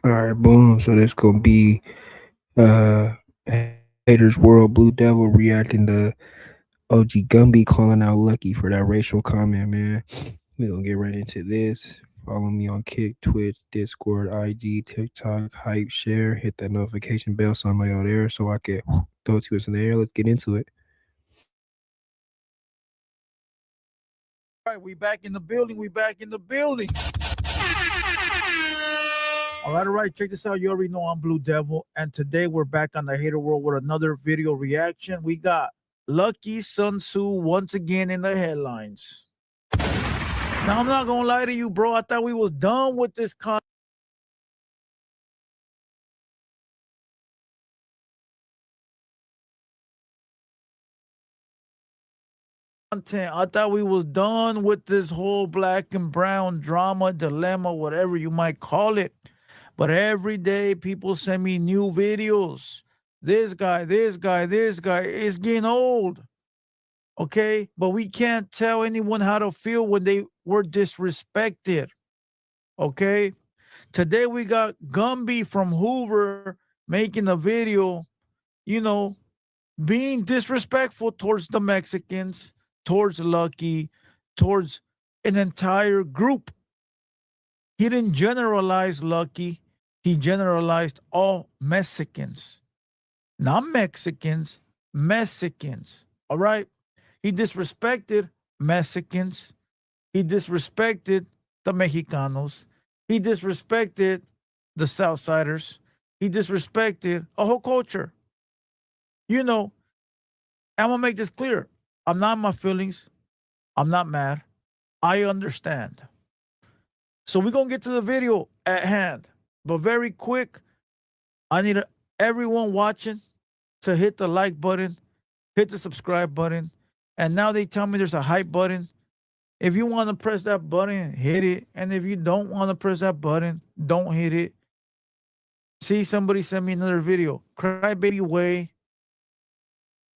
All right, boom. So that's gonna be uh Haters World Blue Devil reacting to OG Gumby calling out Lucky for that racial comment, man. We gonna get right into this. Follow me on Kick, Twitch, Discord, IG, TikTok, hype, share, hit that notification bell so I'm like out there so I can throw it to us in the air. Let's get into it. All right, we back in the building. We back in the building. All right. Check this out. You already know I'm Blue Devil, and today we're back on the Hater World with another video reaction. We got Lucky Sun Tzu once again in the headlines. Now I'm not gonna lie to you, bro. I thought we was done with this content. I thought we was done with this whole black and brown drama, dilemma, whatever you might call it. But every day people send me new videos. This guy, this guy, this guy is getting old. Okay. But we can't tell anyone how to feel when they were disrespected. Okay. Today we got Gumby from Hoover making a video, you know, being disrespectful towards the Mexicans, towards Lucky, towards an entire group. He didn't generalize Lucky, he generalized all Mexicans, not Mexicans, Mexicans. All right. He disrespected Mexicans. He disrespected the Mexicanos. He disrespected the Southsiders. He disrespected a whole culture. You know, I'm gonna make this clear. I'm not in my feelings. I'm not mad. I understand. So we're gonna get to the video at hand. But very quick, I need everyone watching to hit the like button, hit the subscribe button. And now they tell me there's a hype button. If you want to press that button, hit it. And if you don't want to press that button, don't hit it. See, somebody sent me another video. Crybaby Way,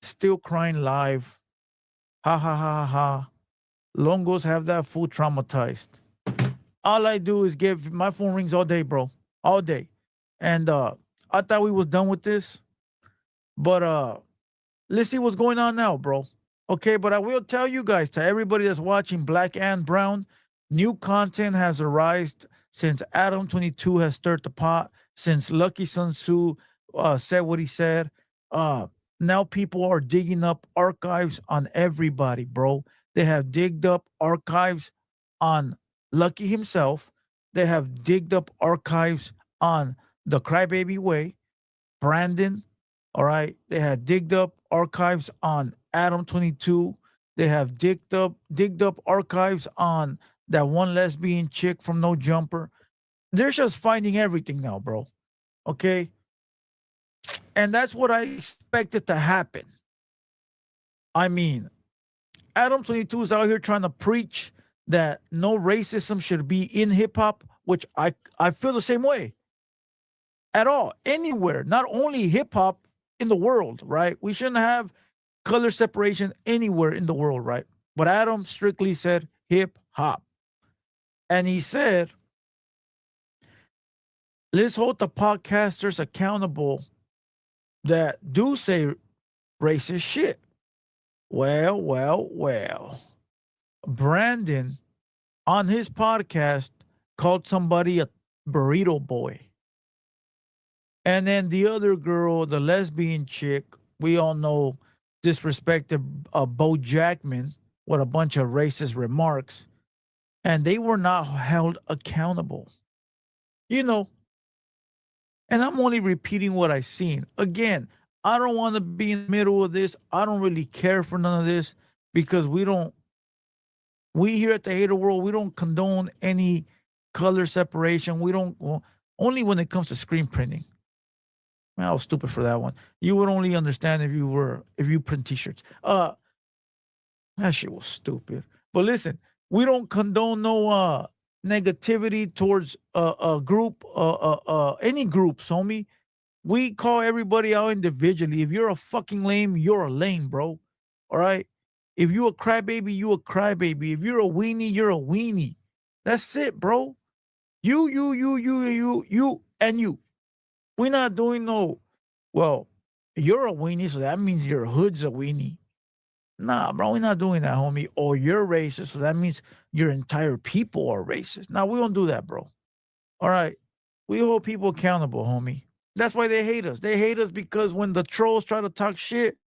still crying live. Ha ha ha ha ha. Longos have that fool traumatized. All I do is give my phone rings all day, bro. All day. And I thought we was done with this. But let's see what's going on now, bro. Okay, but I will tell you guys, to everybody that's watching Black and Brown, new content has arisen since Adam 22 has stirred the pot, since Lucky Sun Tzu said what he said. Now people are digging up archives on everybody, bro. They have digged up archives on Lucky himself. They have digged up archives on the Crybaby Way, Brandon. All right. They had digged up archives on Adam 22. They have digged up archives on that one lesbian chick from No Jumper. They're just finding everything now, bro. Okay. And that's what I expected to happen. I mean, Adam 22 is out here trying to preach that no racism should be in hip hop, which I feel the same way at all, anywhere, not only hip hop in the world, right? We shouldn't have color separation anywhere in the world, right? But Adam strictly said hip hop. And he said, let's hold the podcasters accountable that do say racist shit. Well. Brandon on his podcast called somebody a burrito boy. And then the other girl, the lesbian chick, we all know disrespected Bo Jackman with a bunch of racist remarks, and they were not held accountable. You know, and I'm only repeating what I've seen. Again, I don't want to be in the middle of this. I don't really care for none of this because we here at the Hater World, we don't condone any color separation. We don't, well, only when it comes to screen printing. Man, I was stupid for that one. You would only understand if you print t-shirts. That shit was stupid. But listen, we don't condone no negativity towards a group, any groups, homie. We call everybody out individually. If you're a fucking lame, you're a lame, bro. All right. If you a crybaby, you a crybaby. If you're a weenie, you're a weenie. That's it, bro. You. And you, we're not doing no, well, you're a weenie, so that means your hood's a weenie. Nah, bro, we're not doing that, homie. Or you're racist, so that means your entire people are racist. Nah, we don't do that, bro. All right. We hold people accountable, homie. That's why they hate us. They hate us because when the trolls try to talk shit,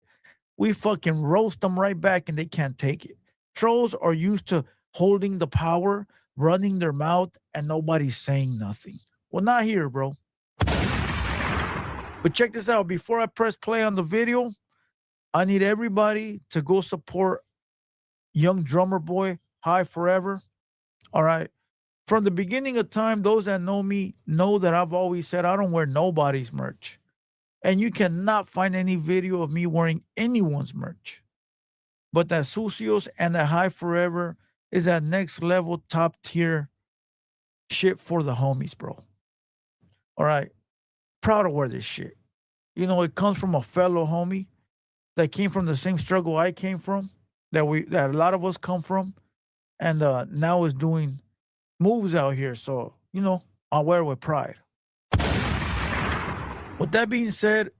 we fucking roast them right back and they can't take it. Trolls are used to holding the power, running their mouth, and nobody's saying nothing. Well, not here, bro. But check this out. Before I press play on the video, I need everybody to go support young drummer boy, High Forever. All right. From the beginning of time, those that know me know that I've always said I don't wear nobody's merch. And you cannot find any video of me wearing anyone's merch. But that Sucios and that High Forever is that next level, top tier shit for the homies, bro. All right. Proud to wear this shit. You know, it comes from a fellow homie that came from the same struggle I came from, that a lot of us come from, and now is doing moves out here. So, you know, I wear it with pride. With that being said,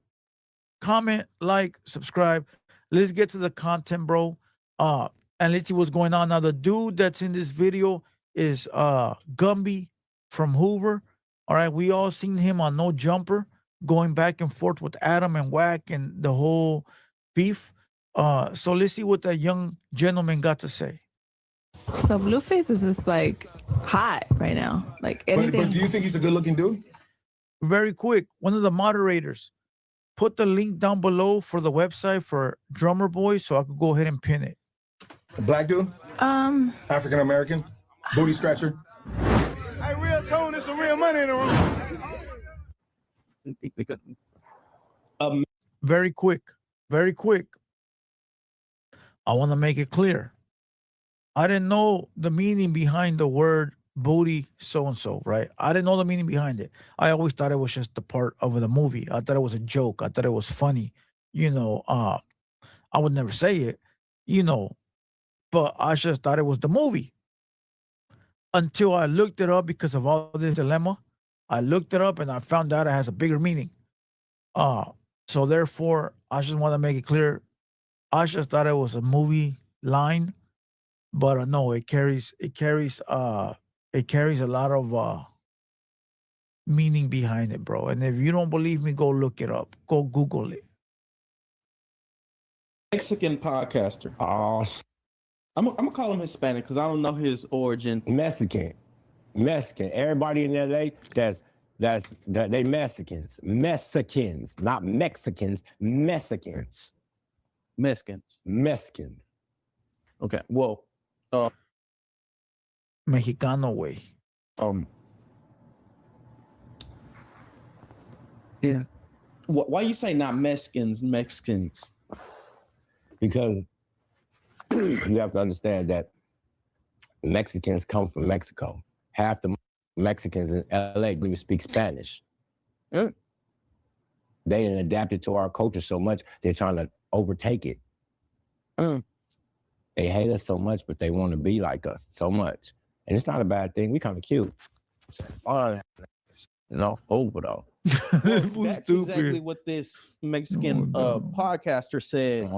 comment, like, subscribe. Let's get to the content, bro. And let's see what's going on. Now, the dude that's in this video is Gumby from Hoover. All right, we all seen him on No Jumper going back and forth with Adam and Wack and the whole beef. So let's see what that young gentleman got to say. So Blueface is just like hot right now. Like anything. But do you think he's a good-looking dude? Very quick, one of the moderators put the link down below for the website for Drummer Boy, so I could go ahead and pin it. A black dude? African American? Booty scratcher? Hey, real tone, there's some real money in the room. Very quick. I want to make it clear. I didn't know the meaning behind the word booty so-and-so, right? I didn't know the meaning behind it. I always thought it was just the part of the movie. I thought it was a joke. I thought it was funny. You know, I would never say it, you know, but I just thought it was the movie. Until I looked it up because of all this dilemma. I looked it up and I found out it has a bigger meaning. So therefore, I just want to make it clear. I just thought it was a movie line, but no, it carries a lot of meaning behind it, bro. And if you don't believe me, go look it up. Go Google it. Mexican podcaster. I'm gonna call him Hispanic because I don't know his origin. Mexican. Everybody in LA, they Mexicans. Mexicans, not Mexicans. Mexicans. Okay. Well, Mexicano way. Yeah. why you say not Mexicans? Because you have to understand that Mexicans come from Mexico. Half the Mexicans in LA don't even speak Spanish. They didn't adapt it to our culture so much, they're trying to overtake it. They hate us so much, but they want to be like us so much. And it's not a bad thing. We kind of cute. It's fun, you know, over though. That's exactly what this Mexican podcaster said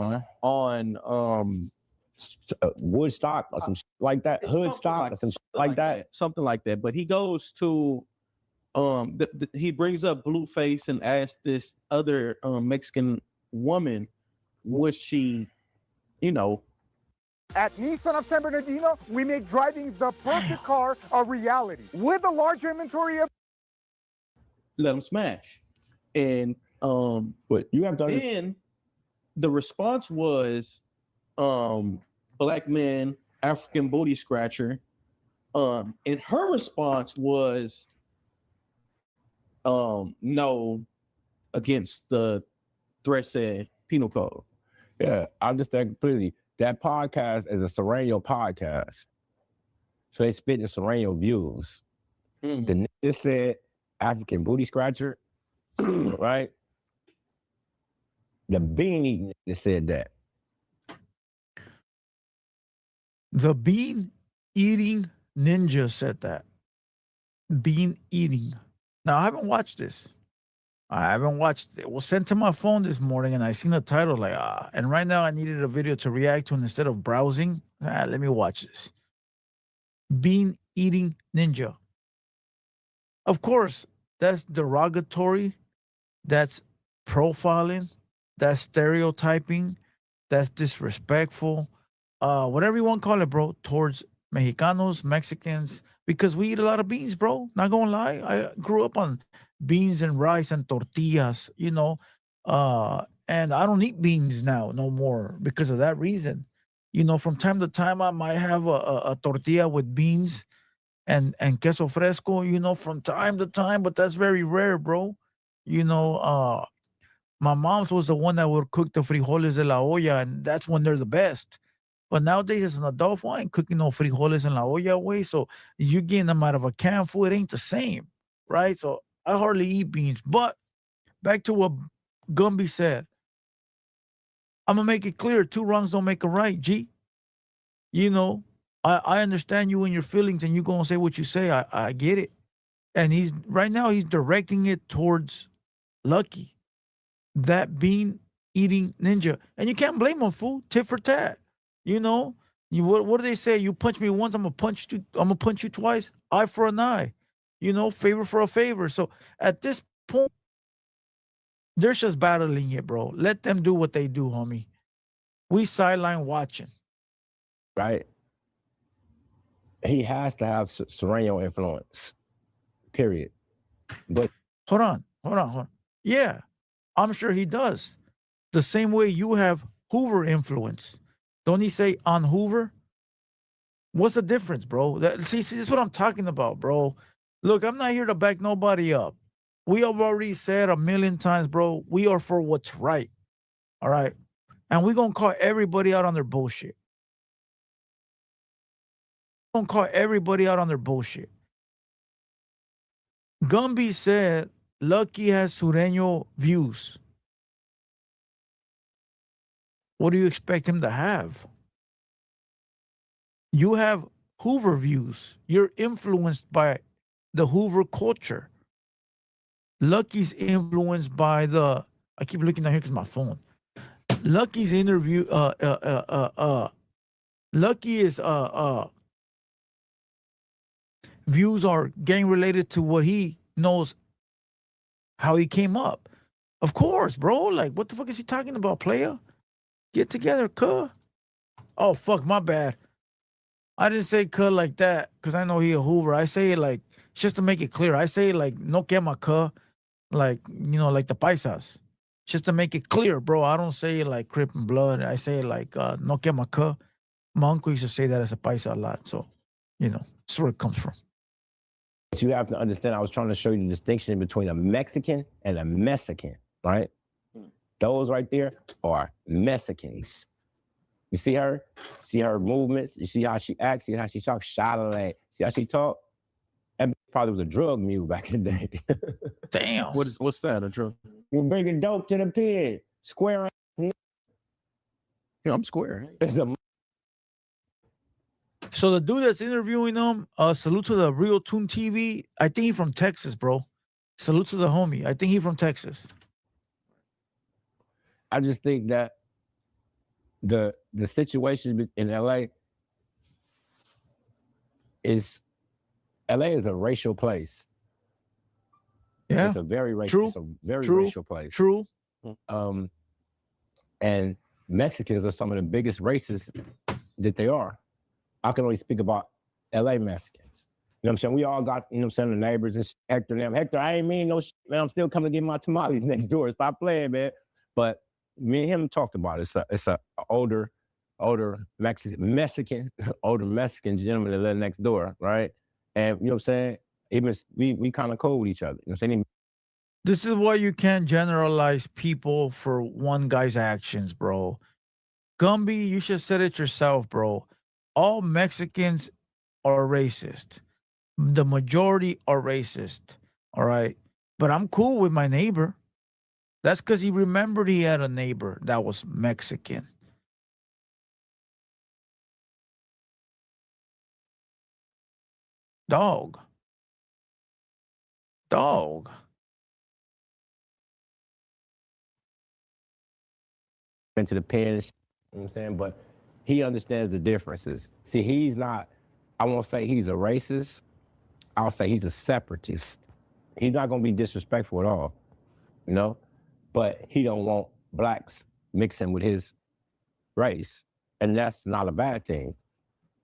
on Woodstock or some shit like that, Hoodstock or some shit like that. Something like that. But he goes to he brings up Blueface and asks this other Mexican woman, was she, you know, At Nissan of San Bernardino, we make driving the perfect car a reality. With a large inventory of let him smash. And but you have to then the response was black man, African booty scratcher. And her response was no against the Dresse penal code. Yeah, I understand completely. That podcast is a Sereno podcast. So they spit the Sereno views. The nigga said African booty scratcher, right? The bean eating nigga said that. The bean eating ninja said that. Bean eating, Now, I haven't watched this. I haven't watched it. It was sent to my phone this morning, and I seen the title like, and right now I needed a video to react to, and instead of browsing, let me watch this. Bean eating ninja. Of course, that's derogatory. That's profiling. That's stereotyping. That's disrespectful. Whatever you want to call it, bro, towards Mexicanos, Mexicans, because we eat a lot of beans, bro. Not gonna lie. I grew up on beans and rice and tortillas, and I don't eat beans now no more because of that reason. From time to time, I might have a tortilla with beans and queso fresco, from time to time, but that's very rare, bro. You know, my mom's was the one that would cook the frijoles de la olla, and that's when they're the best. But nowadays, as an adult, I ain't cooking no frijoles en la olla way. So you getting them out of a can food, it ain't the same, right? So I hardly eat beans. But back to what Gumby said, I'm gonna make it clear: two wrongs don't make a right. G, I understand you and your feelings, and you gonna say what you say. I get it. And he's right now he's directing it towards Lucky, that bean eating ninja, and you can't blame him, fool. Tit for tat. What do they say? You punch me once, I'm gonna punch you. I'm gonna punch you twice. Eye for an eye. Favor for a favor. So at this point, they're just battling it, bro. Let them do what they do, homie. We sideline watching. Right. He has to have Sereno influence. Period. But hold on. Yeah, I'm sure he does. The same way you have Hoover influence. Don't he say on Hoover? What's the difference, bro? See, this is what I'm talking about, bro. Look, I'm not here to back nobody up. We have already said a million times, bro, we are for what's right. All right. And we're going to call everybody out on their bullshit. We're going to call everybody out on their bullshit. Gumby said Lucky has Sureño views. What do you expect him to have? You have Hoover views. You're influenced by the Hoover culture. Lucky's influenced by I keep looking down here because my phone. Lucky's interview. Lucky is views are gang related to what he knows, how he came up. Of course, bro. Like, what the fuck is he talking about, player? Get together, cuh. Oh, fuck, my bad. I didn't say cuh like that because I know he a Hoover. I say it like, just to make it clear. I say it like, no quema, cuh. Like, like the paisas. Just to make it clear, bro. I don't say it like Crip and Blood. I say it like, no quema, cuh. My uncle used to say that as a paisa a lot. So, that's where it comes from. You have to understand, I was trying to show you the distinction between a Mexican and a Mexican, right? Those right there are Mexicans. You see her? See her movements? You see how she acts? See how she talks? Charlotte. See how she talk? That probably was a drug mule back in the day. Damn. What's that, a drug? We're bringing dope to the pen. Square. Yeah, I'm square. So the dude that's interviewing him, salute to the Real Tune TV. I think he's from Texas, bro. Salute to the homie. I think he's from Texas. I just think that the situation in LA is a racial place. Yeah, it's a very racial. True. It's a very True. racial place. True. And Mexicans are some of the biggest races that they are. I can only speak about LA Mexicans. You know what I'm saying? We all got, the neighbors and Hector and them. Hector, I ain't mean no shit, man. I'm still coming to get my tamales next door. Stop playing, man. But me and him talked about it. It's a older Mexican gentleman that live next door, right? And you know what I'm saying? Even we kind of cool with each other. You know what I'm saying? This is why you can't generalize people for one guy's actions, bro. Gumby, you should said it yourself, bro. All Mexicans are racist. The majority are racist. All right. But I'm cool with my neighbor. That's because he remembered he had a neighbor that was Mexican. Dog. dog. Into the pen, you know what I'm saying? But he understands the differences. See, he's not, I won't say he's a racist. I'll say he's a separatist. He's not going to be disrespectful at all, you know? But he don't want blacks mixing with his race. And that's not a bad thing.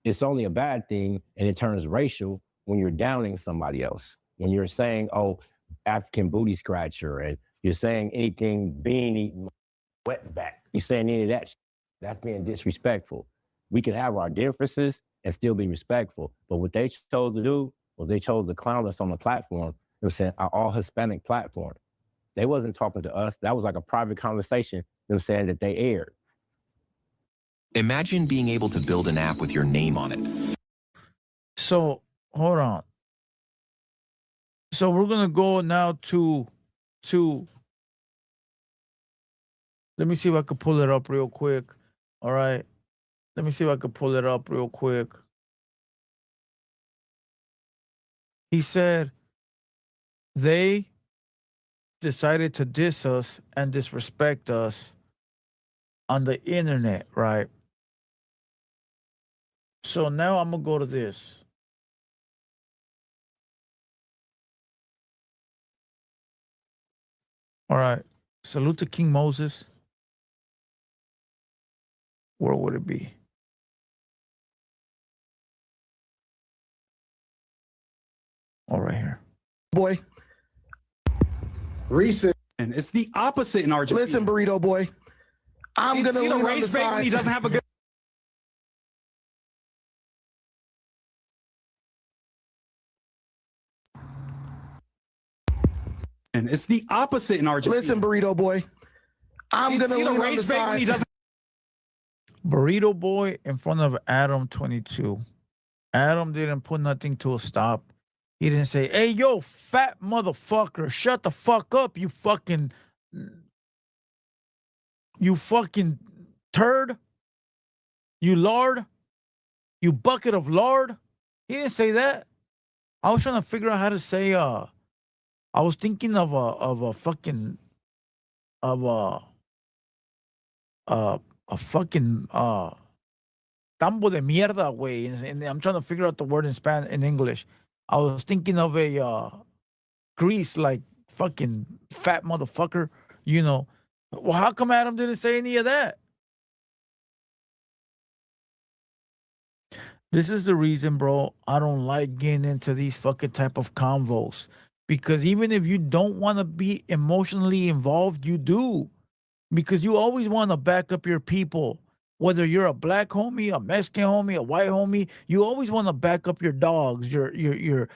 It's only a bad thing, and it turns racial when you're downing somebody else. When you're saying, oh, African booty scratcher, and you're saying anything bean eating wetback. You're saying any of that, that's being disrespectful. We can have our differences and still be respectful. But what they chose to do was they chose to clown us on the platform. They were saying our all Hispanic platform. They wasn't talking to us. That was like a private conversation. They were saying that they aired. Imagine being able to build an app with your name on it. So, hold on. So we're going to go now to let me see if I could pull it up real quick. All right. Let me see if I could pull it up real quick. He said they decided to diss us and disrespect us on the internet, right? So now I'm going to go to this. All right. Salute to King Moses. Where would it be? Oh, right here. Boy. Recent. And it's the opposite in Argentina. Listen, burrito boy. I'm going to lean on the race bait side. when he doesn't have a good. And it's the opposite in Argentina. Listen, burrito boy. I'm going to lean on the side. When he doesn't. Burrito Boy in front of Adam 22. Adam didn't put nothing to a stop. He didn't say, hey, yo, fat motherfucker, shut the fuck up, you fucking turd, you lard, you bucket of lard. He didn't say that. I was trying to figure out how to say, I was thinking of a fucking tambo de mierda, way. And I'm trying to figure out the word in English. I was thinking of a grease, like fucking fat motherfucker, you know. Well, how come Adam didn't say any of that? This is the reason, bro, I don't like getting into these fucking type of convos. Because even if you don't want to be emotionally involved, you do. Because you always want to back up your people. Whether you're a black homie, a Mexican homie, a white homie, you always want to back up your dogs, your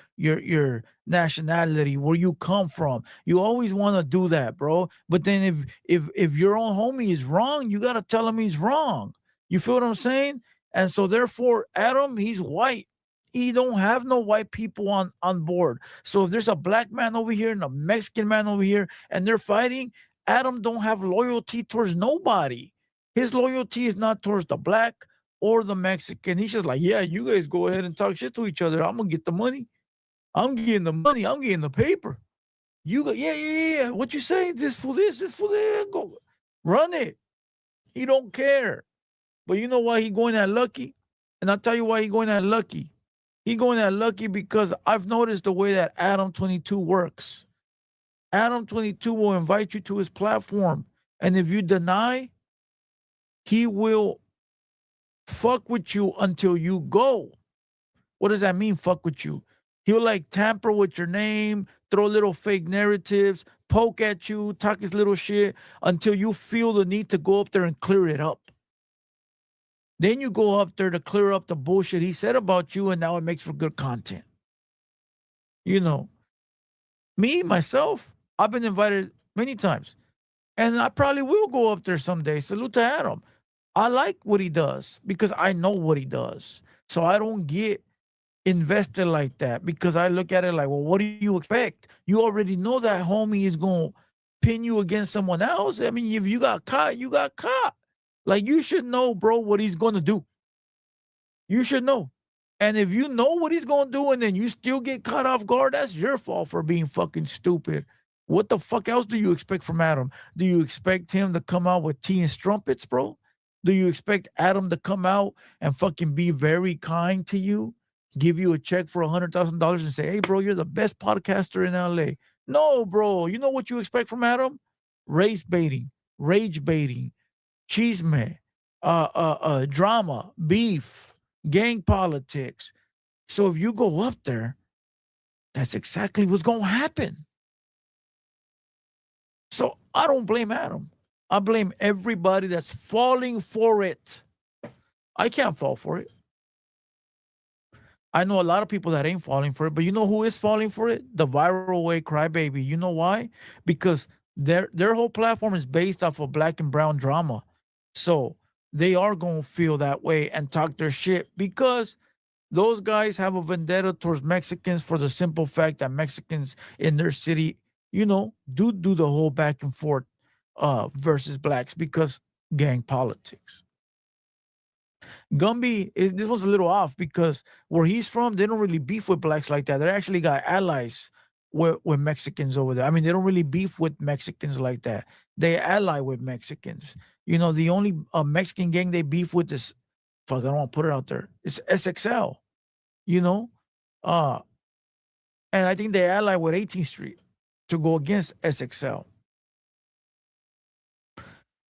nationality, where you come from. You always want to do that, bro. But then if your own homie is wrong, you gotta tell him he's wrong. You feel what I'm saying? And so therefore, Adam, he's white. He don't have no white people on board. So if there's a black man over here and a Mexican man over here, and they're fighting, Adam don't have loyalty towards nobody. His loyalty is not towards the black or the Mexican. He's just like, yeah, you guys go ahead and talk shit to each other. I'm gonna get the money. I'm getting the money. I'm getting the paper. You go, yeah. What you say? This for this, this for that. Go run it. He don't care. But you know why he going that lucky? And I'll tell you why he going that lucky. He going that lucky because I've noticed the way that Adam 22 works. Adam 22 will invite you to his platform. And if you deny, he will fuck with you until you go. What does that mean, fuck with you? He'll like tamper with your name, throw little fake narratives, poke at you, talk his little shit until you feel the need to go up there and clear it up. Then you go up there to clear up the bullshit he said about you, and now it makes for good content. You know, me, myself, I've been invited many times. And I probably will go up there someday. Salute to Adam. I like what he does because I know what he does. So I don't get invested like that because I look at it like, well, what do you expect? You already know that homie is going to pin you against someone else. I mean, if you got caught, you got caught. Like, you should know, bro, what he's going to do. You should know. And if you know what he's going to do and then you still get caught off guard, that's your fault for being fucking stupid. What the fuck else do you expect from Adam? Do you expect him to come out with tea and strumpets, bro? Do you expect Adam to come out and fucking be very kind to you, give you a check for $100,000 and say, hey, bro, you're the best podcaster in LA? No, bro. You know what you expect from Adam? Race baiting, rage baiting, chisme, drama, beef, gang politics. So if you go up there, that's exactly what's going to happen. So I don't blame Adam. I blame everybody that's falling for it. I can't fall for it. I know a lot of people that ain't falling for it, but you know who is falling for it? The viral way crybaby. You know why? Because their whole platform is based off of black and brown drama. So they are going to feel that way and talk their shit because those guys have a vendetta towards Mexicans for the simple fact that Mexicans in their city, you know, do the whole back and forth versus blacks because gang politics. Gumby, this was a little off because where he's from, they don't really beef with blacks like that. They actually got allies with Mexicans over there. I mean, they don't really beef with Mexicans like that. They ally with Mexicans. You know, the only Mexican gang they beef with is, fuck, I don't want to put it out there. It's SXL, you know? And I think they ally with 18th Street to go against SXL.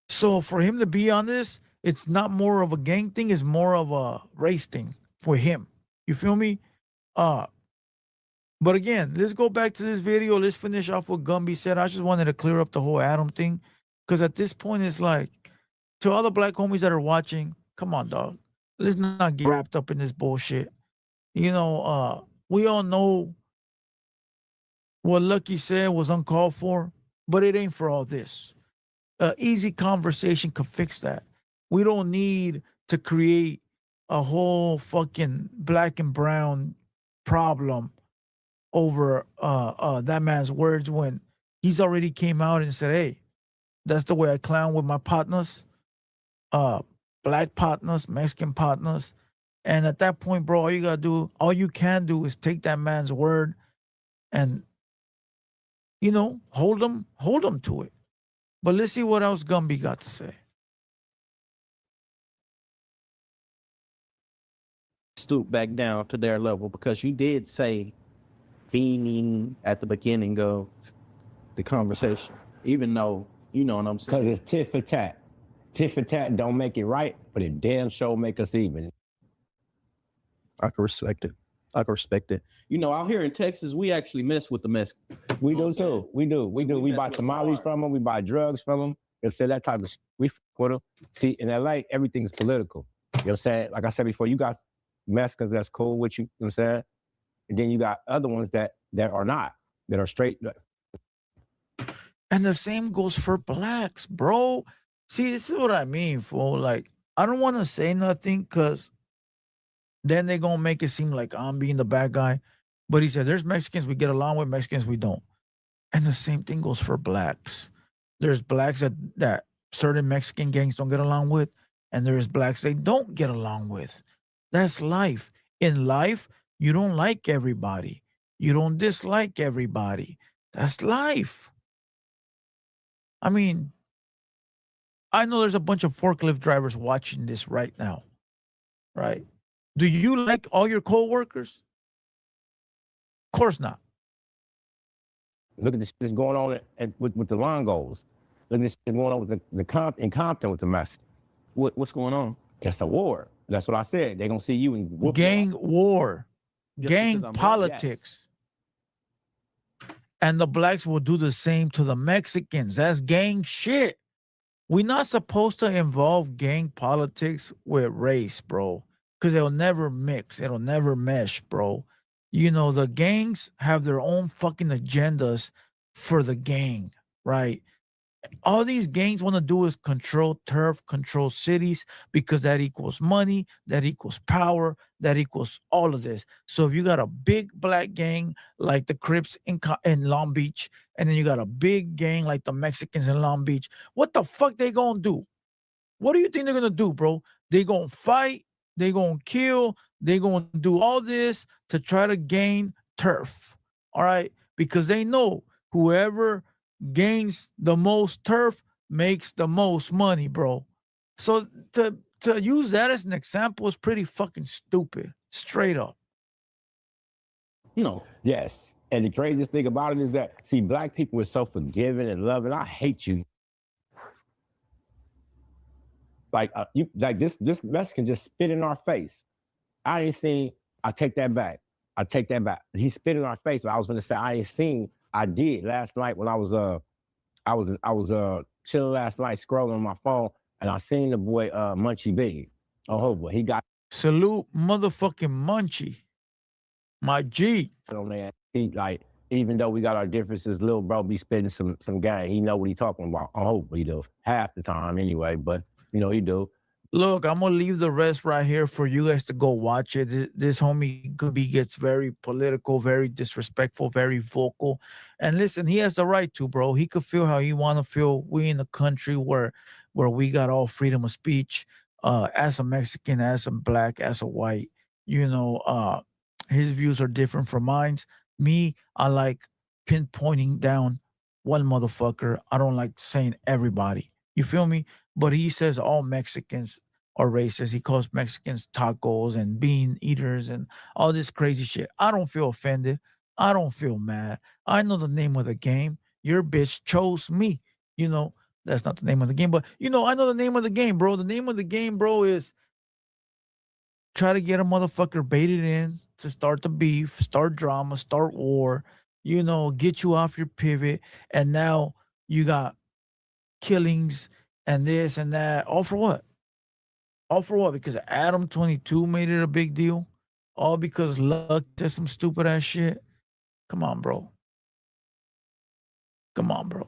So for him to be on this, it's not more of a gang thing, it's more of a race thing for him. You feel me? But again, let's go back to this video. Let's finish off what Gumby said. I just wanted to clear up the whole Adam thing. Because at this point, it's like, to all the black homies that are watching, come on, dog. Let's not get wrapped up in this bullshit. You know, we all know what Lucky said was uncalled for, but it ain't for all this. Easy conversation could fix that. We don't need to create a whole fucking black and brown problem over that man's words when he's already came out and said, hey, that's the way I clown with my partners, black partners, Mexican partners. And at that point, bro, all you can do is take that man's word and, you know, hold him to it. But let's see what else Gumby got to say. Stoop back down to their level because you did say beaming at the beginning of the conversation, even though, you know what I'm saying? Because it's tit for tat. Tit for tat don't make it right, but it damn sure make us even. I can respect it. You know, out here in Texas, we actually mess with the Mexicans. We do too. We do. We buy tamales from them. We buy drugs from them. You know, say that type of we with them. See, in LA, everything's political. You know what I'm saying? Like I said before, you got Mexicans that's cool with you. You know what I'm saying? And then you got other ones that are not, that are straight. And the same goes for blacks, bro. See, this is what I mean, fool. Like, I don't want to say nothing because then they're going to make it seem like I'm being the bad guy. But he said, there's Mexicans we get along with, Mexicans we don't. And the same thing goes for blacks. There's blacks that certain Mexican gangs don't get along with, and there's blacks they don't get along with. That's life. In life, you don't like everybody. You don't dislike everybody. That's life. I mean, I know there's a bunch of forklift drivers watching this right now, right? Do you like all your coworkers? Of course not. Look at this going on with the Longos. Look at this going on with in Compton with the Mexicans. What's going on? It's a war. That's what I said. They're going to see you and gang war, gang politics. Yes. And the blacks will do the same to the Mexicans. That's gang shit. We're not supposed to involve gang politics with race, bro, because it'll never mix. It'll never mesh, bro. You know, the gangs have their own fucking agendas for the gang, right? All these gangs want to do is control turf, control cities, because that equals money, that equals power, that equals all of this. So if you got a big black gang like the Crips in Long Beach, and then you got a big gang like the Mexicans in Long Beach, what the fuck they gonna do? What do you think they're gonna do, bro? They gonna fight? they're going to kill, they're going to do all this to try to gain turf. All right? Because they know whoever gains the most turf makes the most money, bro. So to use that as an example is pretty fucking stupid, straight up. No. Yes. And the craziest thing about it is that, see, black people are so forgiving and loving. I hate you. Like this Mexican just spit in our face. I ain't seen. I take that back. He spit in our face. But I was gonna say I ain't seen. I did last night when I was chilling last night scrolling on my phone, and I seen the boy Munchie Big. Oh boy, he got salute motherfucking Munchie, my G. On there. He like, even though we got our differences, little bro be spitting some gang. He know what he talking about. I hope he do half the time anyway, but you know he do. Look, I'm gonna leave the rest right here for you guys to go watch it. This homie Gumby gets very political, very disrespectful, very vocal. And listen, he has the right to, bro. He could feel how he want to feel. We in a country where we got all freedom of speech. As a Mexican, as a black, as a white, you know, his views are different from mine. Me, I like pinpointing down one motherfucker. I don't like saying everybody. You feel me? But he says all Mexicans are racist. He calls Mexicans tacos and bean eaters and all this crazy shit. I don't feel offended. I don't feel mad. I know the name of the game. Your bitch chose me. You know, that's not the name of the game. But, you know, I know the name of the game, bro. The name of the game, bro, is try to get a motherfucker baited in to start the beef, start drama, start war, you know, get you off your pivot. And now you got killings and this and that. All for what? All for what? Because Adam 22 made it a big deal? All because Luck did some stupid ass shit? Come on, bro. Come on, bro.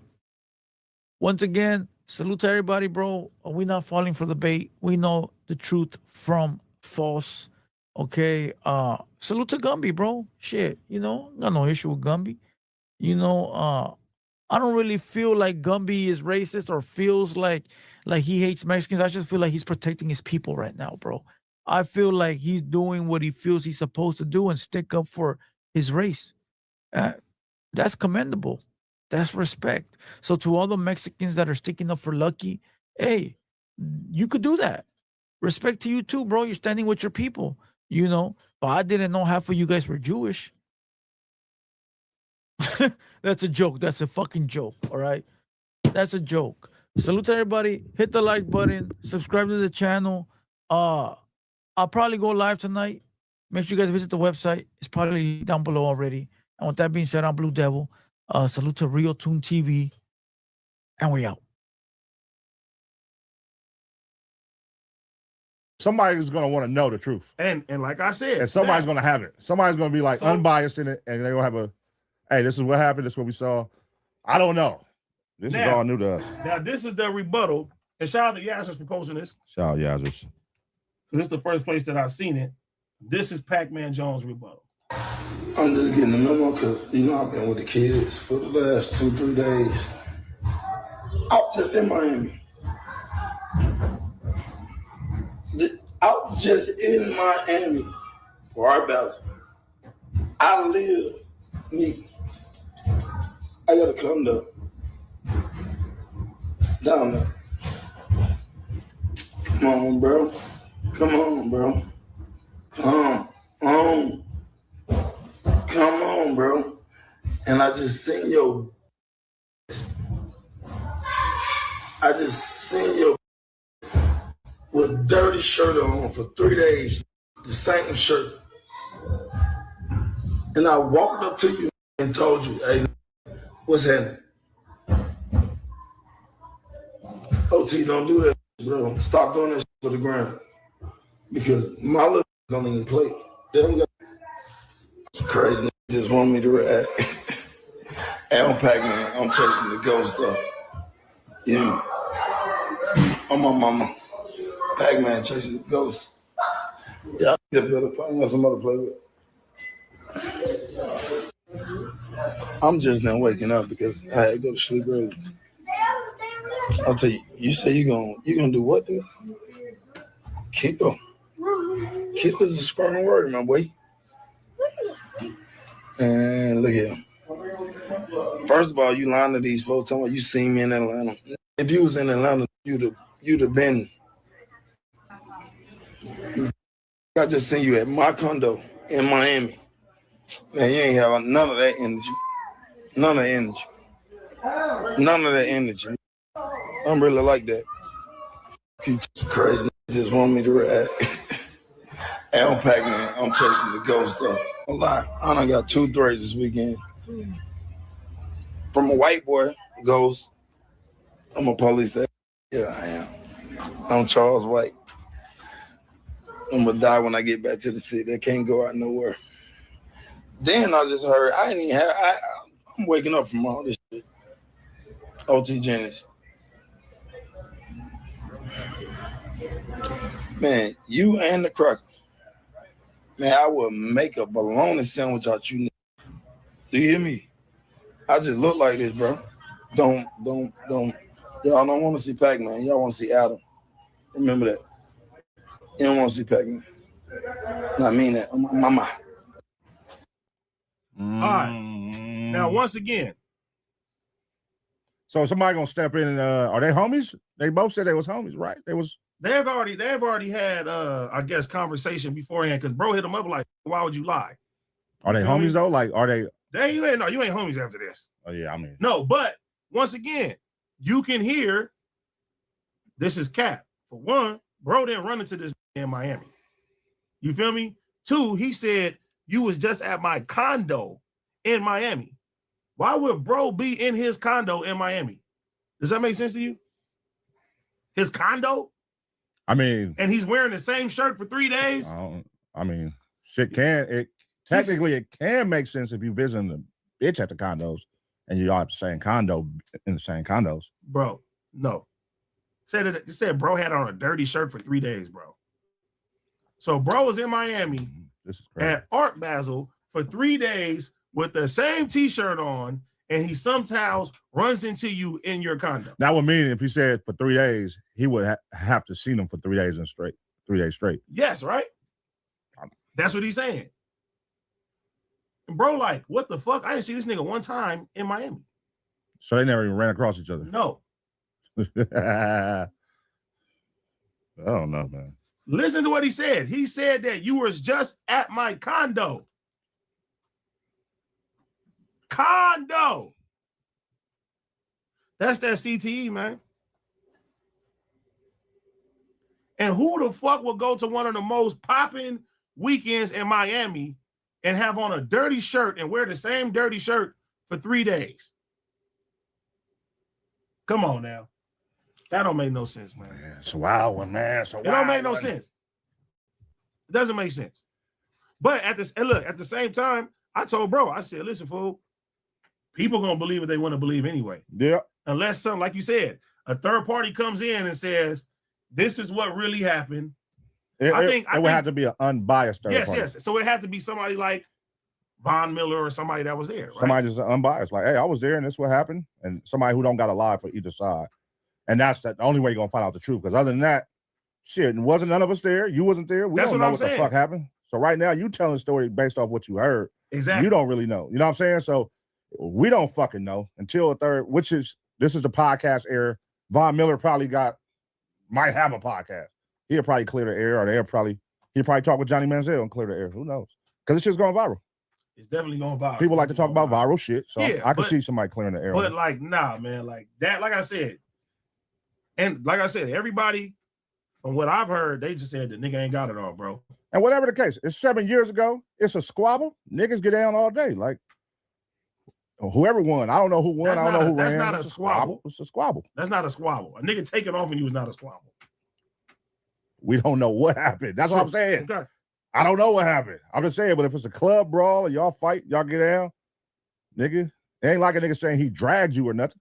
Once again, salute to everybody, bro. We're not falling for the bait. We know the truth from false. Okay. Salute to Gumby, bro. Shit, you know, got no issue with Gumby. You know, I don't really feel like Gumby is racist or feels like he hates Mexicans. I just feel like he's protecting his people right now, bro. I feel like he's doing what he feels he's supposed to do and stick up for his race. That's commendable. That's respect. So to all the Mexicans that are sticking up for Lucky, hey, you could do that. Respect to you too, bro. You're standing with your people, you know. But I didn't know half of you guys were Jewish. That's a joke. That's a fucking joke, all right? That's a joke. Salute to everybody. Hit the like button. Subscribe to the channel. I'll probably go live tonight. Make sure you guys visit the website. It's probably down below already. And with that being said, I'm Blue Devil. Salute to Real Tune TV. And we out. Somebody's going to want to know the truth. And like I said, and somebody's going to have it. Somebody's going to be like unbiased in it, and they're going to have a, hey, this is what happened. This is what we saw. I don't know. This is all new to us. Now, this is the rebuttal. And shout out to Yazers for posting this. Shout out Yazers. This is the first place that I've seen it. This is Pac-Man Jones' rebuttal. I'm just getting a memo because, you know, I've been with the kids for the last 2-3 days. I was just in Miami. I was just in Miami for our baptism. I live me. I gotta come down there. Come on, bro. Come on, bro. Come on. Come on, bro. And I just seen your with dirty shirt on for 3 days, the same shirt. And I walked up to you and told you, hey, what's happening? OT, don't do that, bro. Stop doing that for the ground. Because my little don't even play. They don't got crazy. Just want me to react. And I'm Pac-Man. I'm chasing the ghost stuff. Yeah. I'm my mama. Pac-Man chasing the ghost. Yeah. Get better find somebody to play with. I'm just now waking up because I had to go to sleep early. I'll tell you, you say you're gonna do what, dude? Kill. Killer's a strong word, my boy. And look here. First of all, you lying to these folks talking about you seen me in Atlanta. If you was in Atlanta, you'd have been. I just seen you at my condo in Miami. Man, you ain't have none of that energy. None of the energy. None of that energy. I'm really like that. You crazy. Just want me to react. Al Pac-Man, I'm chasing the ghost though. A lot. I done got 2 threats this weekend. From a white boy, ghost. I'm a police officer. Yeah, I am. I'm Charles White. I'm gonna die when I get back to the city. I can't go out nowhere. Then I just heard, I'm waking up from all this shit. OT Jennings. Man, you and the cracker. Man, I will make a bologna sandwich out you. Do you hear me? I just look like this, bro. Don't. Y'all don't want to see Pac-Man. Y'all want to see Adam. Remember that. You don't want to see Pac-Man. I mean that. Mama. All right. Now, once again. So somebody gonna step in and are they homies? They both said they was homies, right? They've already had I guess conversation beforehand because bro hit them up like, why would you lie? Are they homies though? Like, are they? You ain't homies after this. Oh yeah, I mean. No, but once again, you can hear this is cap. For one, bro didn't run into this in Miami. You feel me? 2, he said you was just at my condo in Miami. Why would bro be in his condo in Miami? Does that make sense to you? His condo? I mean, and he's wearing the same shirt for 3 days. I mean, shit can technically make sense if you visiting the bitch at the condos and you all at the same condo in the same condos. Bro, no. Said bro had on a dirty shirt for 3 days, bro. So bro was in Miami at Art Basel for 3 days with the same t-shirt on, and he sometimes runs into you in your condo. That would mean if he said for 3 days, he would have to see them for 3 days straight. 3 days straight. Yes, right? That's what he's saying. And bro, like, what the fuck? I didn't see this nigga one time in Miami. So they never even ran across each other? No. I don't know, man. Listen to what he said. He said that you was just at my condo. Condo. That's that CTE, man. And who the fuck will go to one of the most popping weekends in Miami and have on a dirty shirt and wear the same dirty shirt for 3 days? Come on now. That don't make no sense, man. Yeah, it's a wild one, man. It don't make no sense. It doesn't make sense. But at the same time, I told bro, I said, listen, fool, people gonna believe what they want to believe anyway. Yeah. Unless something, like you said, a third party comes in and says, this is what really happened. I think it would have to be an unbiased third party. Yes. So it had to be somebody like Von Miller or somebody that was there. Right? Somebody just unbiased, like, hey, I was there and this is what happened. And somebody who don't got a lie for either side. And that's the only way you're gonna find out the truth. Because other than that, shit, wasn't none of us there. You wasn't there. We don't know what the fuck happened. So right now, you telling a story based off what you heard. Exactly. You don't really know. You know what I'm saying? So we don't fucking know until a third, this is the podcast era. Von Miller might have a podcast. He'll probably clear the air, or he'll probably talk with Johnny Manziel and clear the air. Who knows? Because it's just going viral. It's definitely going viral. People like to talk about viral shit. So yeah, I can see somebody clearing the air. But like, nah, man, like that, like I said, and like I said, everybody, from what I've heard, they just said the nigga ain't got it all, bro. And whatever the case, it's 7 years ago. It's a squabble. Niggas get down all day. Like, whoever won. I don't know who won. I don't know who ran. That's not a squabble. It's a squabble. That's not a squabble. A nigga taking off on you is not a squabble. We don't know what happened. That's what I'm saying. Okay. I don't know what happened. I'm just saying, but if it's a club brawl and y'all fight, y'all get down, nigga, it ain't like a nigga saying he dragged you or nothing.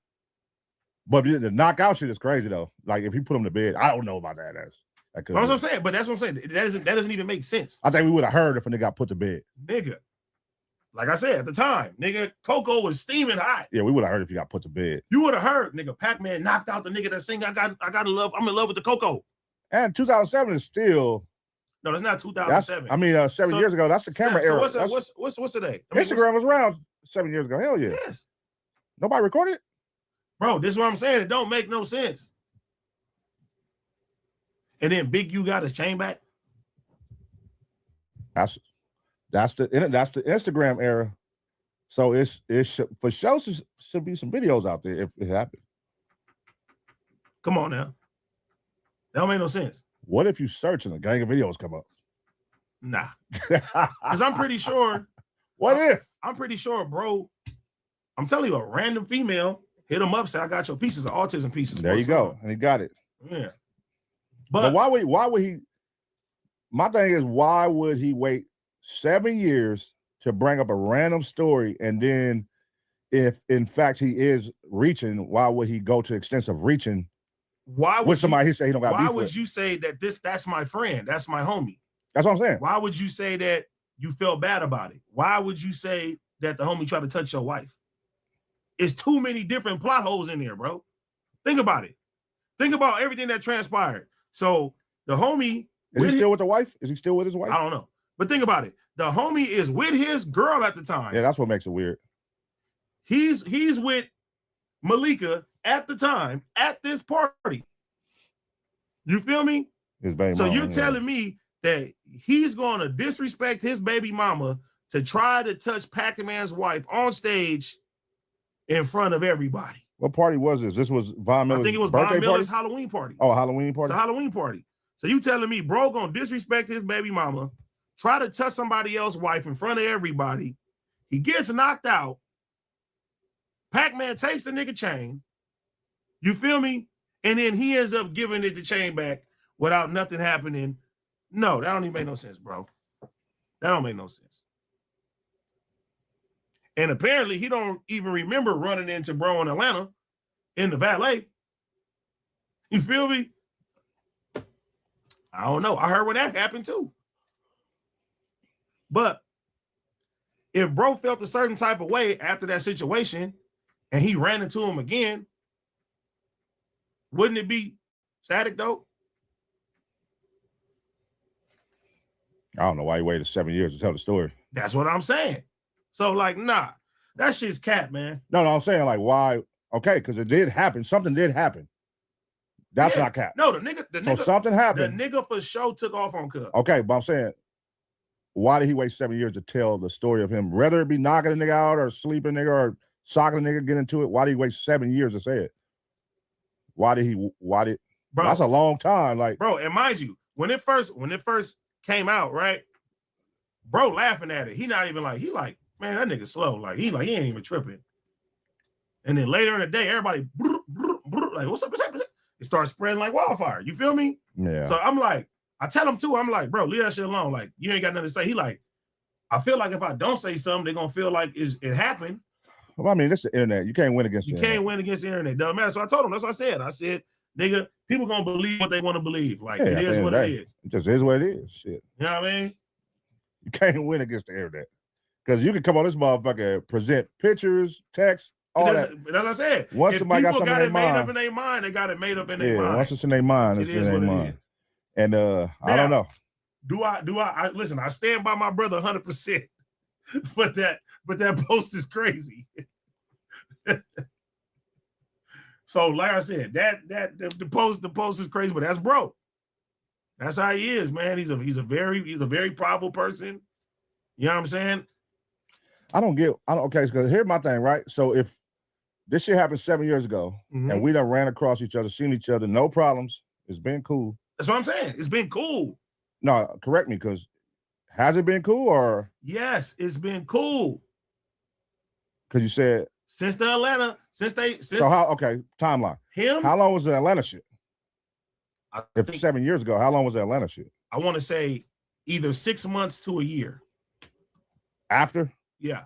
But the knockout shit is crazy though. Like if he put him to bed, I don't know about that. That's what I'm saying. But that's what I'm saying. That doesn't even make sense. I think we would have heard if a nigga got put to bed. Nigga. Like I said at the time, nigga, Coco was steaming hot. Yeah, we would have heard if he got put to bed. You would have heard, nigga, Pac-Man knocked out the nigga that sing I'm in love with the Coco. And 2007 is still No, that's not 2007. I mean, 7 years ago. That's the camera era. So what's today? Instagram was around 7 years ago. Hell yeah. Yes. Nobody recorded it? Bro, this is what I'm saying. It don't make no sense. And then Big U got his chain back. That's the Instagram era. So it's for sure should be some videos out there if it happened. Come on now. That don't make no sense. What if you search and a gang of videos come up? Nah. Because I'm pretty sure. I'm pretty sure, bro. I'm telling you, a random female hit him up, say, I got your pieces of autism pieces. There you go. And he got it. Yeah. But why would he? My thing is, why would he wait 7 years to bring up a random story? And then if in fact he is reaching, why would he go to extensive reaching? Why would somebody he say he don't got beef with? Why would you say that that's my friend? That's my homie. That's what I'm saying. Why would you say that you felt bad about it? Why would you say that the homie tried to touch your wife? It's too many different plot holes in there, bro. Think about it. Think about everything that transpired. So the homie is he still with the wife? Is he still with his wife? I don't know. But think about it. The homie is with his girl at the time. Yeah, that's what makes it weird. He's with Malika at the time at this party. You feel me? His baby so mama, you're telling me that he's going to disrespect his baby mama to try to touch Pac-Man's wife on stage in front of everybody. What party was this? This was Von Miller's I think it was birthday Von Miller's party? Halloween party. Oh, Halloween party? It's a Halloween party. So you telling me bro gonna disrespect his baby mama, try to touch somebody else's wife in front of everybody. He gets knocked out. Pac-Man takes the nigga chain. You feel me? And then he ends up giving it the chain back without nothing happening. No, that don't even make no sense, bro. That don't make no sense. And apparently he don't even remember running into bro in Atlanta in the valet. You feel me? I don't know. I heard when that happened too. But if bro felt a certain type of way after that situation and he ran into him again, wouldn't it be static though? I don't know why he waited 7 years to tell the story. That's what I'm saying. So like, nah, that shit's cat, man. No, I'm saying like why? Okay, because it did happen. Something did happen. That's not cap. No, the nigga. So something happened. The nigga for sure took off on Cub. Okay, but I'm saying, why did he wait 7 years to tell the story of him? Whether it be knocking a nigga out or sleeping a nigga or socking a nigga, get into it. Why did he wait 7 years to say it? Why did? Bro, that's a long time. Like, bro, and mind you, when it first came out, right? Bro laughing at it. He not even like, he like, man, that nigga slow. Like he ain't even tripping. And then later in the day, everybody like, what's up? It starts spreading like wildfire. You feel me? Yeah. So I'm like, I tell him too, I'm like, bro, leave that shit alone. Like, you ain't got nothing to say. He like, I feel like if I don't say something, they're gonna feel like it happened. Well, I mean, this is the internet. You can't win against the internet. You can't win against the internet. Doesn't matter. So I told him, that's what I said. I said, nigga, people gonna believe what they want to believe. Like, it is what it is. It just is what it is. Shit. You know what I mean? You can't win against the internet. Because you can come on this motherfucker, present pictures, text, all that. That's what I said. Once if somebody got something in their made mind, up in their mind, they got it made up in their mind. Once it's in their mind, it's in their mind. And I don't know. Do I listen, I stand by my brother 100%. But that post is crazy. So like I said, the post is crazy, but that's bro. That's how he is, man. He's a very powerful person. You know what I'm saying? Okay, because here's my thing, right? So if this shit happened 7 years ago and we done ran across each other, seen each other, no problems, it's been cool. That's what I'm saying. It's been cool. No, correct me, because has it been cool or? Yes, it's been cool. Because you said since the Atlanta, timeline. Him? How long was the Atlanta shit? If 7 years ago, how long was the Atlanta shit? I want to say either 6 months to a year. After? Yeah,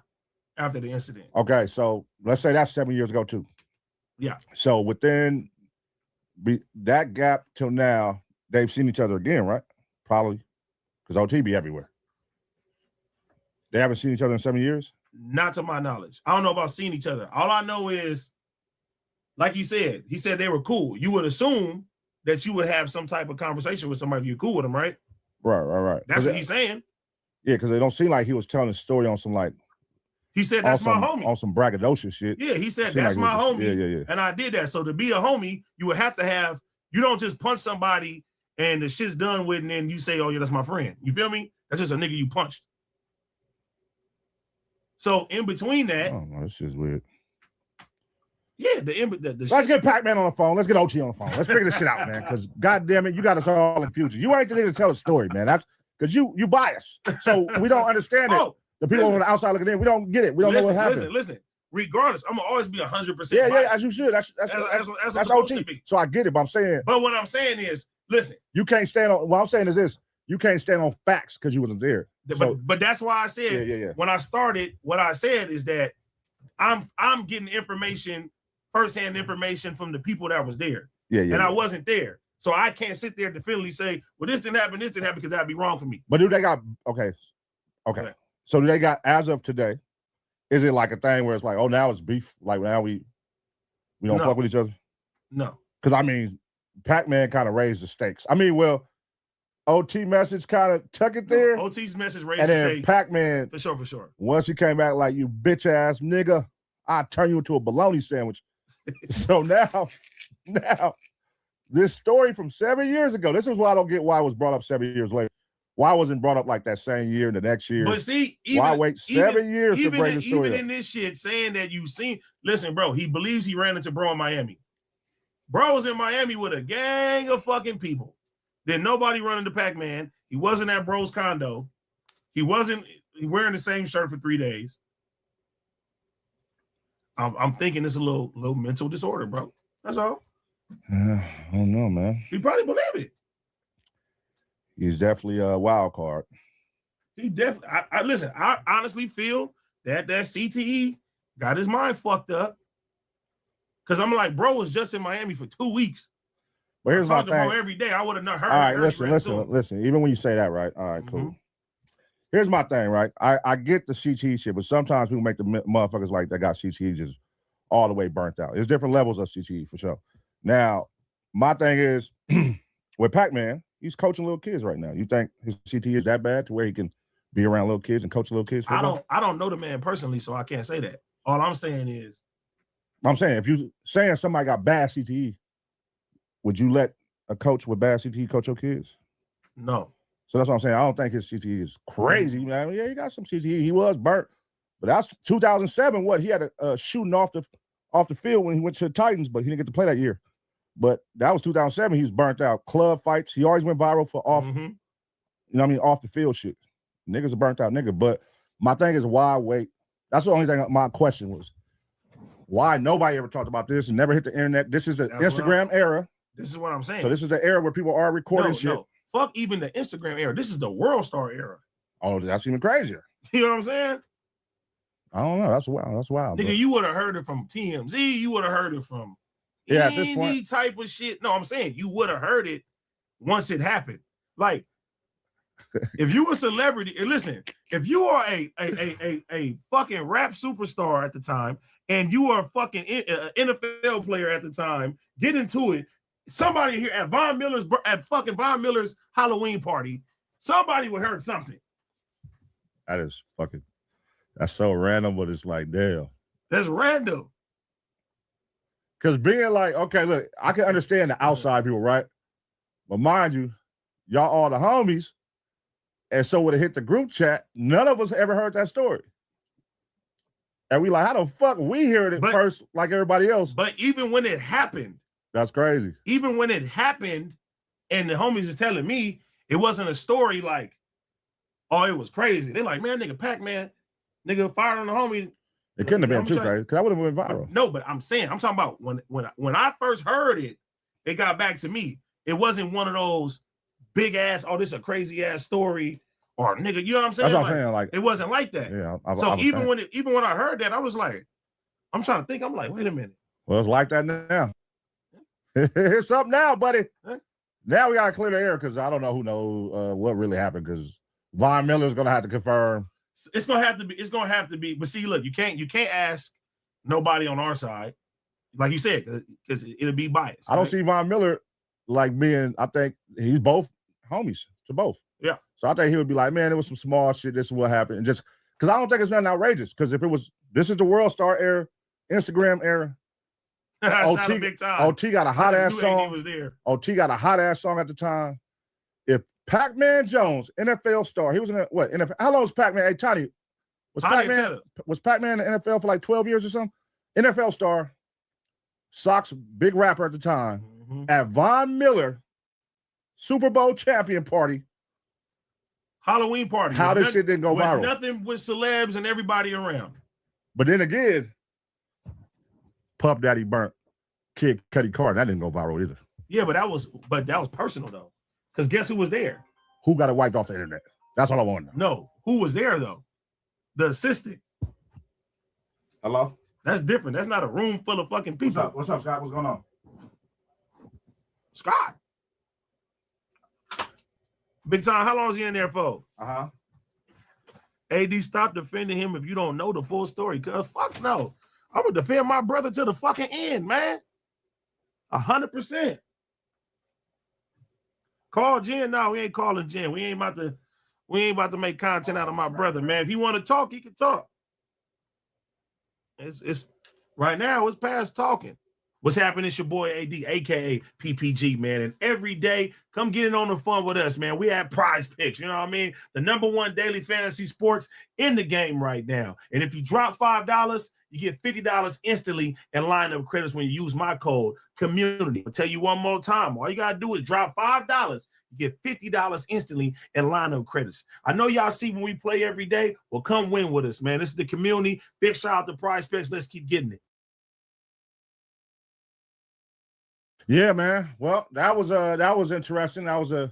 after the incident. Okay, so let's say that's 7 years ago too. Yeah. So within that gap till now, they've seen each other again, right? Probably, because OT be everywhere. They haven't seen each other in 7 years? Not to my knowledge. I don't know about seeing each other. All I know is, like he said they were cool. You would assume that you would have some type of conversation with somebody if you're cool with them, right? Right. That's what he's saying. Yeah, because it don't seem like he was telling a story on some like. He said that's my homie. On some braggadocious shit. Yeah, he said that's my homie. Yeah. And I did that. So to be a homie, you would have to have. You don't just punch somebody and the shit's done with, and then you say, "Oh yeah, that's my friend." You feel me? That's just a nigga you punched. So in between that, oh no, this shit's weird. Yeah, let's get Pac-Man on the phone. Let's get OG on the phone. Let's figure this shit out, man. Because goddamn it, you got us all in future. You ain't the nigga to tell a story, man. That's because you bias. So we don't understand it. The people on the outside looking in, we don't get it. We don't know what happened. Listen. Regardless, I'm gonna always be 100%. Yeah, as you should. That's OG. So I get it, but I'm saying. But what I'm saying is, listen. You can't stand on. What I'm saying is this: you can't stand on facts because you wasn't there. But that's why I said when I started, what I said is that I'm getting information, firsthand information from the people that was there. And I wasn't there. So I can't sit there definitively say, well, this didn't happen, because that'd be wrong for me. But do they got okay. So do they got, as of today, is it like a thing where it's like, oh, now it's beef? Like now we don't fuck with each other? No. Because I mean, Pac-Man kind of raised the stakes. I mean, well, OT message kind of tuck it there. OT's message raised and the then stakes. Pac-Man. For sure. Once he came back like, you bitch ass nigga, I'll turn you into a bologna sandwich. So now, this story from 7 years ago, this is why I don't get why it was brought up 7 years later. Why wasn't brought up like that same year and the next year? But see, why wait 7 years to bring the story even in this shit, saying that you seen, listen, bro, he believes he ran into bro in Miami. Bro was in Miami with a gang of fucking people. Then nobody run into Pac-Man. He wasn't at bro's condo. He wasn't wearing the same shirt for 3 days. I'm thinking it's a little mental disorder, bro. That's all. I don't know, man. He probably believe it. He's definitely a wild card. He definitely. I listen. I honestly feel that CTE got his mind fucked up. Because I'm like, bro was just in Miami for 2 weeks. But here's my thing. Bro every day, I would have not heard. All right, listen. Even when you say that, right? All right, cool. Here's my thing, right? I get the CTE shit, but sometimes people make the motherfuckers like that got CTE just all the way burnt out. There's different levels of CTE for sure. Now, my thing is with Pac-Man, he's coaching little kids right now. You think his CTE is that bad to where he can be around little kids and coach little kids? I don't know the man personally, so I can't say that. All I'm saying is, if you saying somebody got bad CTE, would you let a coach with bad CTE coach your kids? No. So that's what I'm saying. I don't think his CTE is crazy, man. Yeah, he got some CTE. He was burnt, but that's 2007. What he had a shooting off the field when he went to the Titans, but he didn't get to play that year. But that was 2007. He was burnt out. Club fights. He always went viral for off, you know what I mean, off the field shit. Niggas a burnt out nigga. But my thing is, why wait? That's the only thing my question was. Why nobody ever talked about this and never hit the internet? This is the Instagram era. This is what I'm saying. So this is the era where people are recording shit. No. Fuck even the Instagram era. This is the World Star era. Oh, that's even crazier. You know what I'm saying? I don't know. That's wild. Nigga, you would have heard it from TMZ. You would have heard it from at this point. Any type of shit. No, I'm saying you would have heard it once it happened. Like, if you a celebrity, and listen, if you are a fucking rap superstar at the time, and you are a fucking NFL player at the time, get into it. Somebody here at fucking Von Miller's Halloween party, somebody would heard something. That's so random, but it's like, damn. That's random. Because being like, okay, look, I can understand the outside people, right? But mind you, y'all all the homies, and so when it hit the group chat, none of us ever heard that story. And we like, how the fuck we heard it first like everybody else? But even when it happened, that's crazy. Even when it happened, and the homies is telling me, it wasn't a story like, oh, it was crazy. They're like, man, nigga, Pac-Man, nigga fired on the homie. It couldn't have been too crazy, because that would have went viral. No, but I'm talking about when I first heard it, it got back to me. It wasn't one of those big ass, oh, this is a crazy ass story, or nigga, you know what I'm saying? That's what I'm saying. Like, it wasn't like that. Yeah. So even when I heard that, I was like, I'm trying to think. I'm like, wait a minute. Well, it's like that now. It's up now, buddy. Huh? Now we gotta clear the air because I don't know who knows what really happened, because Von Miller's gonna have to confirm. It's gonna have to be. But see, look, you can't ask nobody on our side, like you said, because it'll be biased. I don't see Von Miller like being. I think he's both homies to both. Yeah. So I think he would be like, man, it was some small shit. This is what happened. And just because I don't think it's nothing outrageous. Because if it was, this is the World Star era, Instagram era. OT, big time. OT got a hot ass song. Was there. OT got a hot ass song at the time. If Pac-Man Jones, NFL star, he was in what? NFL? How long was Pac-Man? Hey, Tiny, was Pac-Man in the NFL for like 12 years or something? NFL star, Sox big rapper at the time, at Von Miller Super Bowl champion party. Halloween party. How this shit didn't go viral? Nothing with celebs and everybody around. But then again, Puff Daddy burnt Kid Cudi Carter. That didn't go viral either. Yeah, but that was personal though. Because guess who was there? Who got it wiped off the internet? That's all I want to know. No, who was there though? The assistant. Hello? That's different. That's not a room full of fucking people. What's up, Scott? What's going on? Scott. Big time, how long is he in there for? Uh-huh. AD, stop defending him if you don't know the full story. Cause fuck no. I'm gonna defend my brother to the fucking end, man. 100%. Call Jen. No, we ain't calling Jen. We ain't about to make content out of my brother, man. If he want to talk, he can talk. It's right now, it's past talking. What's happening? It's your boy AD, aka PPG, man. And every day, come get in on the fun with us, man. We have Prize Picks, you know what I mean? The #1 daily fantasy sports in the game right now. And if you drop $5, you get $50 instantly in line-up credits when you use my code community. I'll tell you one more time. All you gotta do is drop $5. You get $50 instantly in line-up credits. I know y'all see when we play every day. Well, come win with us, man. This is the community. Big shout out to Prize Picks. Let's keep getting it. Yeah, man. Well, that was interesting. That was a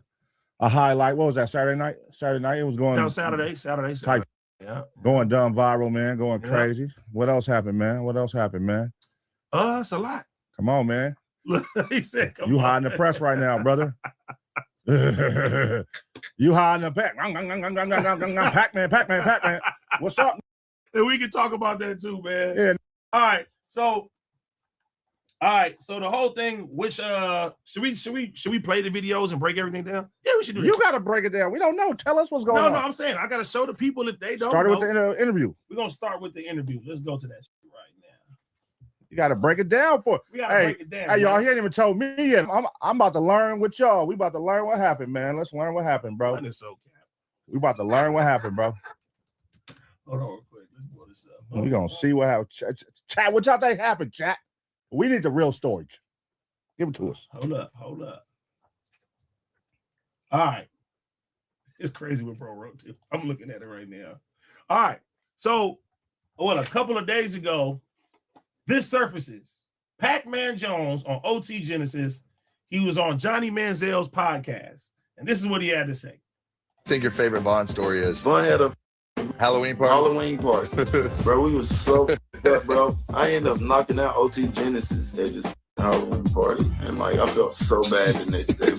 highlight. What was that? Saturday night? Saturday night. It was going. No, Saturday. Type, yeah. Going dumb viral, man. Going crazy. What else happened, man? It's a lot. Come on, man. He said, "You hiding the press right now, brother." You hiding the pack. Pac-Man. What's up? And we can talk about that too, man. Yeah. All right. So the whole thing, which should we play the videos and break everything down? Yeah, we should do that. You gotta break it down. We don't know. Tell us what's going on. No, I'm saying I gotta show the people if they don't Started know. with the interview. We're gonna start with the interview. Let's go to that shit right now. You gotta break it down for. We gotta break it down. Hey, y'all, he ain't even told me yet. I'm about to learn with y'all. We about to learn what happened, man. Let's learn what happened, bro. We about to learn what happened, bro. Hold on real quick. Let's blow this up. We're gonna see what happened. Chat, what y'all think happened, chat? We need the real story. Give it to us. Hold up. All right. It's crazy what bro wrote too. I'm looking at it right now. All right. So, a couple of days ago, this surfaces. Pac-Man Jones on OT Genesis. He was on Johnny Manziel's podcast. And this is what he had to say. I think your favorite Vaughn story is? Vaughn had a Halloween party. Bro, we was so up, bro. I ended up knocking out OT Genesis at this Halloween party. And like I felt so bad the next day.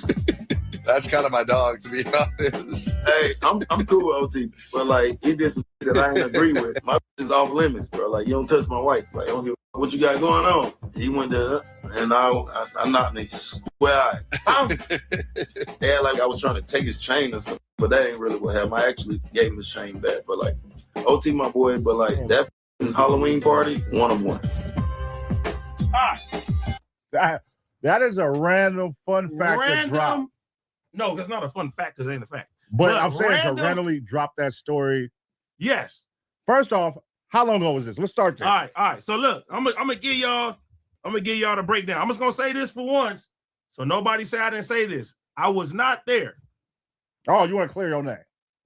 That's kind of my dog, to be honest. Hey, I'm cool with OT, but like he did some shit that I didn't agree with. My is off limits, bro. Like you don't touch my wife. Like I don't give what you got going on. He went there and I knocked him square eye. Yeah, like I was trying to take his chain or something, but that ain't really what happened. I actually gave him his chain back. But like OT my boy, but like that Halloween party, 1 of 1. That is a random fun fact to drop. No, that's not a fun fact because it ain't a fact. But I'm saying to randomly drop that story. Yes. First off, how long ago was this? Let's start there. All right. So look, I'm gonna give y'all the breakdown. I'm just gonna say this for once, so nobody say I didn't say this. I was not there. Oh, you want to clear your name?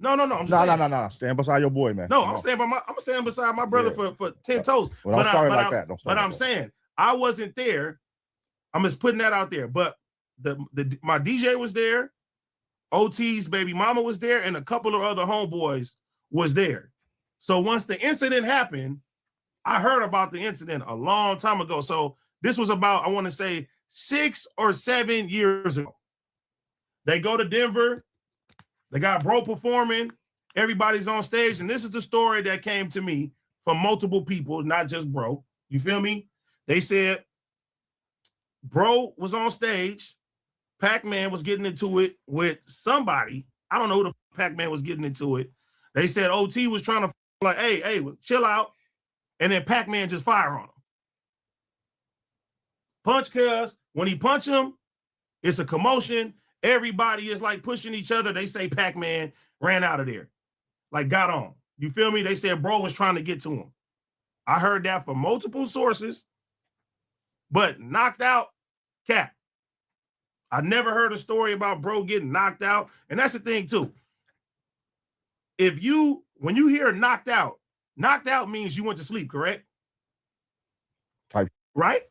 No. No. Stand beside your boy, man. No, I'm standing beside my brother for 10 toes. Well, don't start like that. But I'm saying I wasn't there. I'm just putting that out there. But my DJ was there, OT's baby mama was there, and a couple of other homeboys was there. So once the incident happened, I heard about the incident a long time ago. So this was about, I want to say, 6 or 7 years ago. They go to Denver. They got bro performing. Everybody's on stage. And this is the story that came to me from multiple people, not just bro. You feel me? They said bro was on stage. Pac-Man was getting into it with somebody. I don't know who the Pac-Man was getting into it. They said OT was trying to like, hey, chill out. And then Pac-Man just fire on him. Punch Cuz, when he punch him, it's a commotion. Everybody is like pushing each other. They say Pac-Man ran out of there. Like got on. You feel me? They said bro was trying to get to him. I heard that from multiple sources, but knocked out, cap. I never heard a story about bro getting knocked out. And that's the thing too. When you hear knocked out means you went to sleep, correct? Type. Right?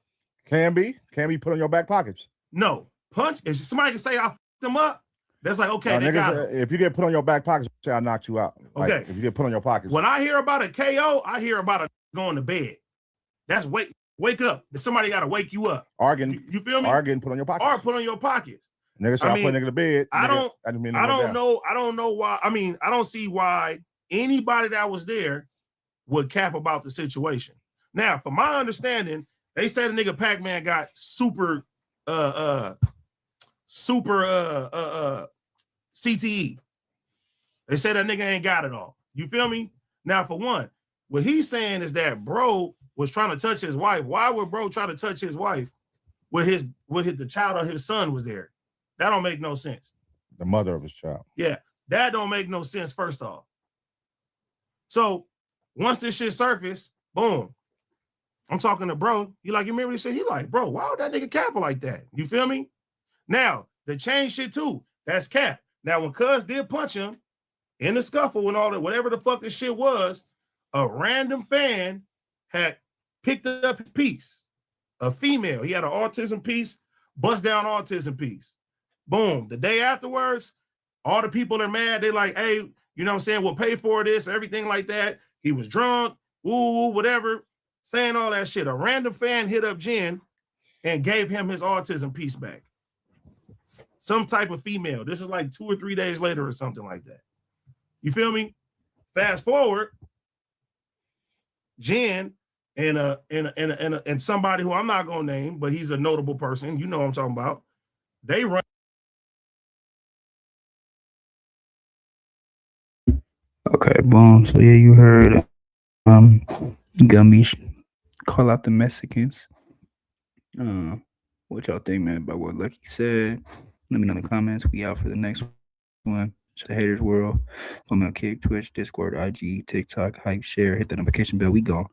Can be put on your back pockets. No. Punch, if somebody can say I fucked them up, that's like, okay, they got it. If you get put on your back pockets, say I knocked you out. Like, okay. If you get put on your pockets. When I hear about a KO, I hear about a going to bed. That's wake up. Somebody got to wake you up. Arguing. You feel me? Arguing, put on your pockets. Or put on your pockets. Nigga, so I put nigga to bed. I don't know why. I mean, I don't see why anybody that was there would cap about the situation. Now, from my understanding, they said the nigga Pac-Man got super CTE. They said that nigga ain't got it all. You feel me? Now, for one, what he's saying is that bro was trying to touch his wife. Why would bro try to touch his wife with the child of his son was there? That don't make no sense. The mother of his child. Yeah, that don't make no sense, first off. So once this shit surfaced, boom. I'm talking to bro. You remember this shit? He like, bro, why would that nigga cap like that? You feel me? Now, the chain shit too, that's cap. Now, when Cuz did punch him in the scuffle and all that, whatever the fuck this shit was, a random fan had picked up his piece. A female. He had an autism piece, bust down autism piece. Boom. The day afterwards, all the people are mad. They like, hey, you know what I'm saying? We'll pay for this, everything like that. He was drunk, woo, whatever, saying all that shit. A random fan hit up Jen and gave him his autism piece back. Some type of female. This is like 2 or 3 days later or something like that. You feel me? Fast forward, Jen and somebody who I'm not gonna name, but he's a notable person. You know what I'm talking about. They run. Okay, boom. So yeah, you heard Gumby call out the Mexicans. What y'all think, man, about what Lucky said? Let me know in the comments. We out for the next one. It's the Haters World. Follow me on Kick, Twitch, Discord, IG, TikTok, hype, share, hit the notification bell. We gone.